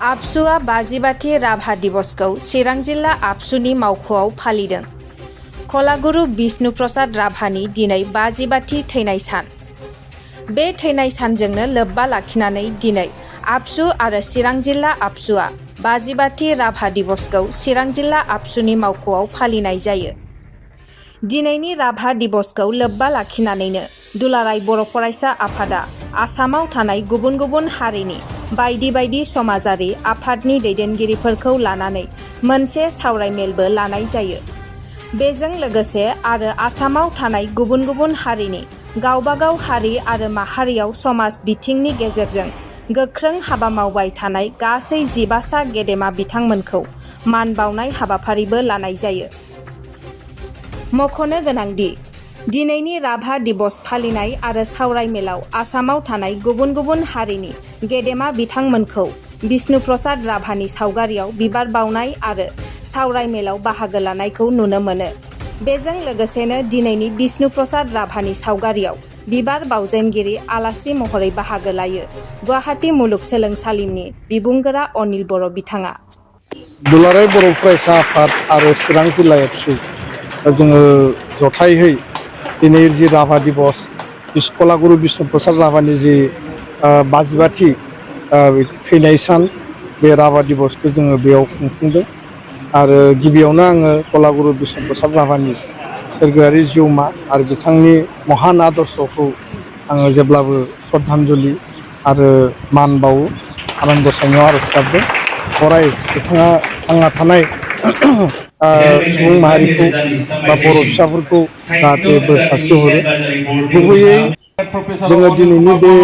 आबसुआ 52थि राभा दिवसखौ चिरां जिल्ला आबसुनि मावख'आव फालिदों। कलागुरु बिष्णु प्रसाद राभानि दिनै 52थि थैनाय सान। बे थैनाय सानजोंनो लोब्बा लाखिनानै दिनै आबसु आरो चिरां जिल्ला आबसुआ 52थि राभा दिवसखौ चिरां जिल्ला आबसुनि मावख'आव फालिनाय जायो। दिनैनि राभा दिवसखौ लोब्बा लाखिनानैनो दुलाराय बर' फरायसा आफादा आसामाव थानाय गुबुन गुबुन हारिनि बायदि बायदि समाजारि आफादनि दैदेनगिरिफोरखौ लानानै मोनसे सावरायमेलबो लानाय जायो। बेजों लोगोसे आरो आसामाव थानाय गुबुन गुबुन हारिनि गावबागाव हारि आरो माहारियाव समाज बिथिंनि गेजेरजों गोख्रों हाबा मावबाय थानाय गासै 15सा गेदेमा बिथांमोनखौ मान बावनाय हाबाफारिबो लानाय जायो। मख'नो गोनांदि दिनैनि राभा दिवस फालिनाय आरो सावरायमेलाव आसामाव थानाय गुबुन गुबुन हारिनि गेदेमा बिथांमोनखौ बिष्णु प्रसाद राभानि सावगारियाव बिबार बावनाय आरो सावरायमेलाव बाहागो लानायखौ नुनो मोनो। बेजों लोगोसेनो दिनैनि बिष्णु प्रसाद राभानि सावगारियाव बिबार बावजेनगिरि आलासि महरै बाहागो लायो गुवाहाटी मुलुगसोलोंसालिनि बिबुंगोरा अनिल बर' बिथाङा। दुलाराय बर' फरायसा आफाद आरो चिरां जिल्ला एबसु जोङो जथायहै दिनै जि राभा दिवस कलागुरु बिष्णु प्रसाद राभानि जि 52थि थैनाय सान बे राभा दिवसखौ जोङो बेयाव खुंफुंदों। आरो गिबियावनो आङो कलागुरु बिष्णु प्रसाद राभानि सोरगोआरि जिउमा आरो बिथांनि महान आदर्शखौ आङो जेब्लाबो श्रद्धांजलि आरो मान बावो, आनान गसाइनियाव आरज गाबदों अराय बिथाङा थांना थानाय सुबुं माहारिखौ बा बर' फिसाफोरखौ जाहाथे बोर सारस्रिहरो। गुबैयै जोङो दिनैनि बे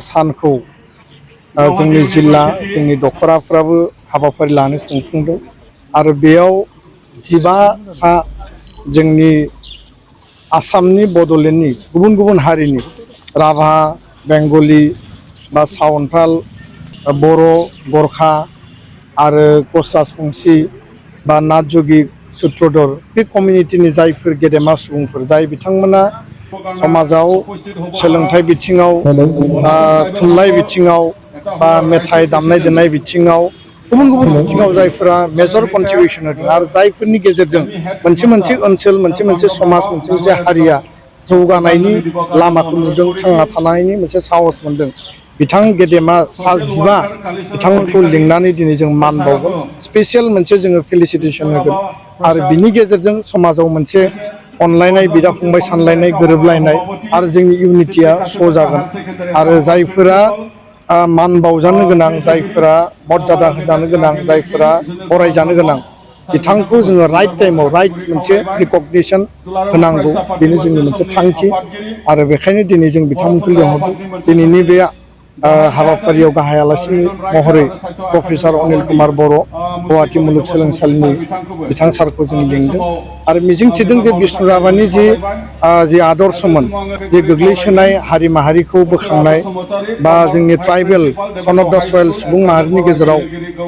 सानखौ जोंनि जिल्ला जोंनि दखराफ्राबो हाबाफारि लानो खुंफुंदों आरो बेयाव 15सा जोंनि आसामनि बड'लेण्डनि गुबुन गुबुन हारिनि राभा, बेंगलि बा सावन्ताल, बर', गरखा आरो कस राजबंसि बा नाथ जगि सुत्रधर बे कमिउनिटिनि जायफोर गेदेमा सुबुंफोर जाय बिथांमोना समाजाव सोलोंथाइ बिथिङाव थुनलाइ बिथिङाव बा मेथाइ दामनाय देनाय बिथिङाव गुबुन गुबुन बिथिङाव जायफोरा मेजर कन्ट्रिबिउसन होदों आरो जायफोरनि गेजेरजों मोनसे मोनसे ओनसोल मोनसे मोनसे समाज मोनसे मोनसे हारिया जौगानायनि लामाखौ नुदों, थांना थानायनि मोनसे साहस मोनदों। बिथां गेदेमा सा 15 बिथांमोनखौ लिंनानै दिनै जों मान बावगोन, स्पेसियेल मोनसे जोङो फेलिसिटेसन होगोन आरो बिनि गेजेरजों समाजाव मोनसे अनलायनाय, बिदा फंबाय सानलायनाय, गोरोबलायनाय आरो जोंनि इउनिटिया स' जागोन। आरो जायफोरा मान बावजानो गोनां, जायफोरा मर्यादा होजानो गोनां, जायफोरा बरायजानो गोनां बिथांखौ जोङो राइट टाइमाव राइट मोनसे रिकगनिसन होनांगौ, बेनो जोंनि मोनसे थांखि। आरो बेखायनो दिनै जों बिथांमोनखौ लिंहरदों। दिनैनि बे हाबाफारियाव गाहाय आलासि महरै प्रफेसार अनिल कुमार बर' गुवाहाटी मुलुगसोलोंसालिनि बिथां सारखौ जों लिंदों आरो मिजिंथिदों जे बिष्णु राभानि जि आदर्शमोन, जे गोग्लैसोनाय हारि माहारिखौ बोखांनाय बा जोंनि ट्राइबेल सन अफ दा सयेल सुबुं माहारिनि गेजेराव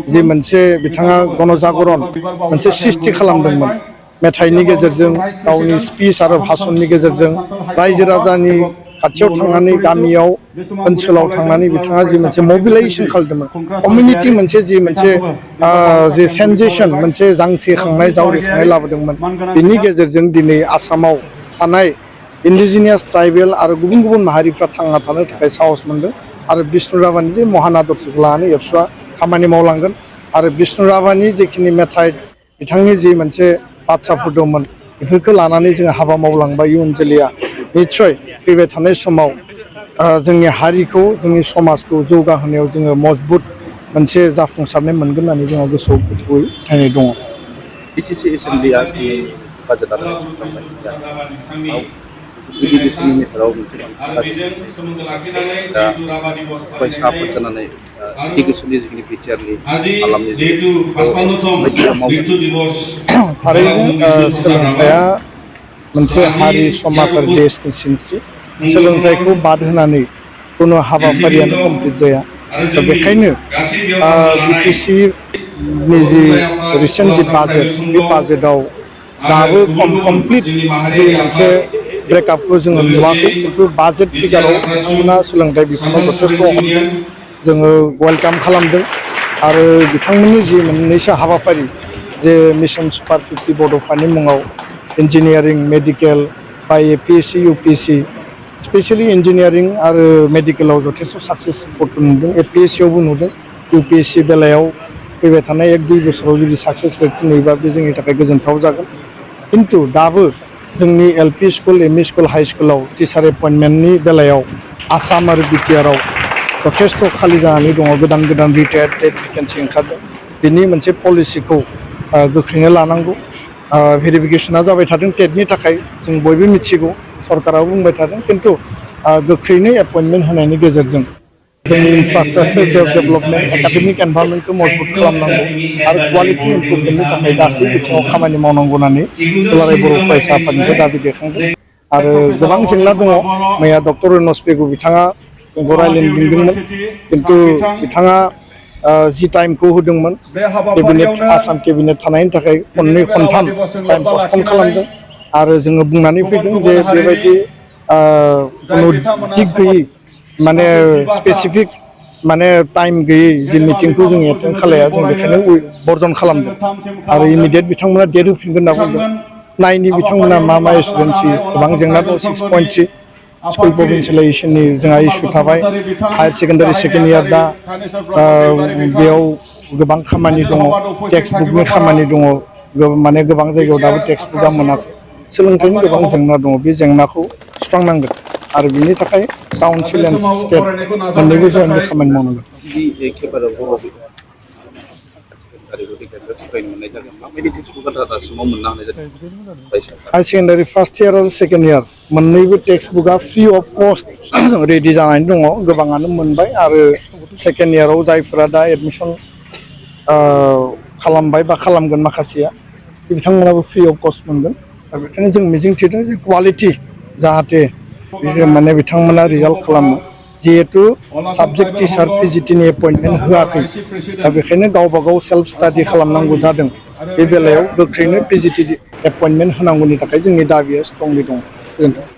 जि मोनसे बिथाङा गणजागरन मोनसे सृष्टि खालामदोंमोन मेथाइनि गेजेरजों, गावनि स्पिच आरो भाषणनि गेजेरजों रायजो राजानि खाथियाव थांनानै, गामियाव ओनसोलाव थांनानै बिथाङा जि मोनसे मबिलाइजेसन खालामदोंमोन, कमिउनिटि मोनसे जि सेन्सेसन मोनसे जांख्रिखांनाय जावरिखांनाय लाबोदोंमोन। बिनि गेजेरजों दिनै आसामाव थानाय इन्डिजिनियास ट्राइबेल आरो गुबुन गुबुन माहारिफ्रा थांना थानो थाखाय साहस मोनदों आरो बिष्णु राभानि जे महान आदर्शखौ लानानै एबसुआ खामानि मावलांगोन। आरो बिष्णु राभानि जिखिनि मेथाइ, बिथांनि जि मोनसे बाथ्राफोर दंमोन, बेफोरखौ लानानै जोङो हाबा मावलांबा इयुन जोलैया निस्सय फैबाय थानाय समाव जोंनि हारिखौ, जोंनि समाजखौ जौगाहोनायाव जोङो मजबुत मोनसे जाफुंसारनाय मोनगोन होननानै जोंहा गोसोआव गोथौयै फोथायनाय दङ। बिटिसि एसेमब्लिया साननैनि बाजेट आरो सुस्रांबाय दा इडुकेसननि मेटाराव मोनसे बांसिन बाजेट मोनबाय। दा फरायसा आफाद जानानै इडुकेसननि जिखिनि बिटिआरनि हालामनि थारैनो सोलोंथाइया मोनसे हारि, समाज आरो देशनि सिनस्रि। सोलोंथाइखौ बाद होनानै खुनु हाबाफारियानो कमप्लिट जाया। दा बेखायनो बिटिसिनि जि रिसेन्ट जि बाजेट, बे बाजेटआव दाबो कमप्लिट जि मोनसे ब्रेकआपखौ जोङो नुवाखै, खिन्थु बाजेट फिगाराव बिथांमोना सोलोंथाइ बिफानाव जथेस्थ' अनदों, जोङो वेलकाम खालामदों। आरो बिथांमोननि जि मोननैसो हाबाफारि जे मिशन सुपार 50 बड'फानि मुङाव इन्जिनियारिं मेडिकेल बा APSC UPSC स्पेशली इन्जिनियारिं आरो मेडिकेलाव जथेस्थ' साक्सेस रिपर्ट नुदों APSC आवबो नुदों UPSC बेलायाव फैबाय थानाय 1-2 बोसोराव जुदि साक्सेस रेट नुयोबा बे जोंनि थाखाय गोजोनथाव जागोन खिन्थु दाबो जोंनि LP school ME school high स्कुलाव टिचार एपइन्टमेन्टनि बेलायाव आसाम आरो BTR आव जथेस्थ' खालि जानानै दङ गोदान रिटायार्ड टेट भेकेन्सि ओंखारदों बिनि मोनसे पलिसिखौ गोख्रैनो लानांगौ भेरिफिकेशना जाबाय थादों टेटनि थाखाय जों बयबो मिथिगौ सरकाराबो बुंबाय थादों खिन्थु गोख्रैनो एपइन्टमेन्ट होनायनि गेजेरजों जोंनि इनफ्रास्ट्राक्चार डेभेलपमेन्ट एकाडेमिक एनभायरनमेन्टखौ मजबुत खालामनांगौ आरो क्वालिटि इमप्रुभमेन्टनि थाखाय गासै बिथिङाव खामानि मावनांगौ होननानै दुलाराय बर' फरायसा आफादनिफ्राय दाबि दैखांदों आरो गोबां जेंना दङ मैया डक्टर रनज पेगु बिथाङा जोंखौ रायज्लायनो लिंदोंमोन खिन्थु बिथाङा जि टाइमखौ होदोंमोन केबिनेट आसाम केबिनेट थानायनि थाखाय खननै खनथाम टाइम पस्टपन खालामदों आरो जोङो बुंनानै फैदों जे बेबायदि खुनु दिग गैयै माने स्पेसिफिक माने टाइम गैयै जि मिटिंखौ जों एटेन्ड खालाया जों बेखायनो बर्जन खालामदों आरो इमिडियेट बिथांमोना डेट होफिनगोन होनना बुंदों नायनि बिथांमोना मा एसुरेन्सि गोबां जेंना दं 6.3 स्कुल प्रभिन्सियेलाइजेसननि जोंहा इस्यु थाबाय हायार सेकेन्डारि सेकेन्ड इयार दा बेयाव गोबां खामानि दङ टेक्स्ट बुकनि खामानि दङ माने गोबां जायगायाव दाबो टेक्स्ट बुकआ मोनाखै सोलोंथाइनि गोबां जेंना दङ बे जेंनाखौ सुस्रांनांगोन आरो बिनि थाखाय काउन्सिल एन्ड स्टेट मोन्नैबो जयेन्टलि खामानि मावनांगोन हाई सेकेन्डारि फार्स्ट इयार आरो सेकेन्ड इयार मोन्नैबो टेक्स्ट बुकआ फ्रि अफ कस्ट रेडि जानानै दङ गोबाङानो मोनबाय आरो सेकेन्ड इयाराव जायफोरा दा एडमिसन खालामबाय बा खालामगोन माखासेया बिथांमोनाबो फ्रि अफ कस्ट मोनगोन दा बेखायनो जों मिजिं थिदों जे क्वालिटि जाहाथे माने बिथांमोना रिजाल्ट खालामो जिहेतु साबजेक्ट टिचार PGTनि एपइन्टमेन्ट होआखै दा बेखायनो गावबा गाव सेल्फ स्टाडि खालामनांगौ जादों बे बेलायाव गोख्रैनो PGT एपइन्टमेन्ट होनांगौनि थाखाय जोंनि दाबिया स्ट्रंलि दं।